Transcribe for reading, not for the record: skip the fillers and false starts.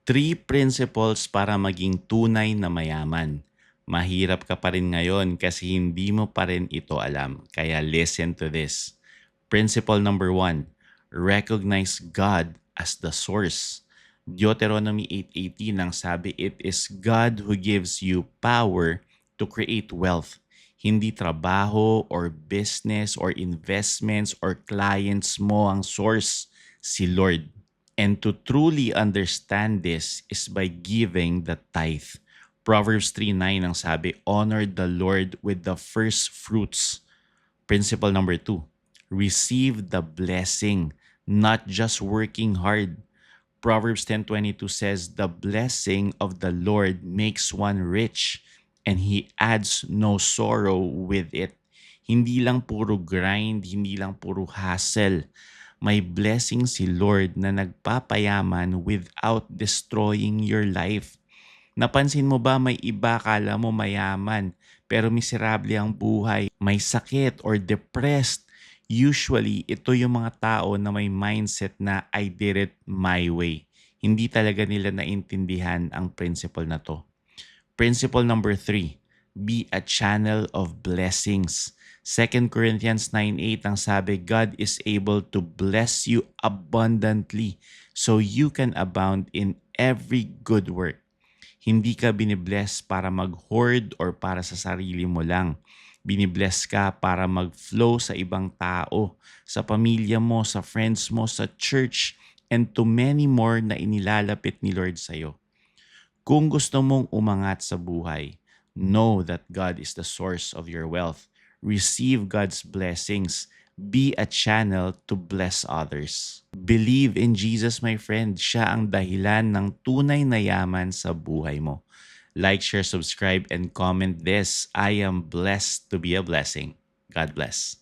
Three principles para maging tunay na mayaman. Mahirap ka pa rin ngayon kasi hindi mo pa rin ito alam. Kaya listen to this. Principle number 1, recognize God as the source. Deuteronomy 8:18 ang sabi, it is God who gives you power to create wealth. Hindi trabaho or business or investments or clients mo ang source, si Lord. And to truly understand this is by giving the tithe. Proverbs 3:9 ang sabi, honor the Lord with the first fruits. Principle number 2, receive the blessing, not just working hard. Proverbs 10:22 says, the blessing of the Lord makes one rich, and He adds no sorrow with it. Hindi lang puro grind, hindi lang puro hassle. May blessing si Lord na nagpapayaman without destroying your life. Napansin mo ba may iba kala mo mayaman pero miserable ang buhay, may sakit or depressed? Usually, ito yung mga tao na may mindset na I did it my way. Hindi talaga nila naintindihan ang principle na to. Principle number 3, be a channel of blessings. 2 Corinthians 9:8 ang sabi, God is able to bless you abundantly so you can abound in every good work. Hindi ka binibless para mag-hoard or para sa sarili mo lang. Binibless ka para mag-flow sa ibang tao, sa pamilya mo, sa friends mo, sa church, and to many more na inilalapit ni Lord sa'yo. Kung gusto mong umangat sa buhay, know that God is the source of your wealth. Receive God's blessings. Be a channel to bless others. Believe in Jesus, my friend. Siya ang dahilan ng tunay na yaman sa buhay mo. Like, share, subscribe, and comment this. I am blessed to be a blessing. God bless.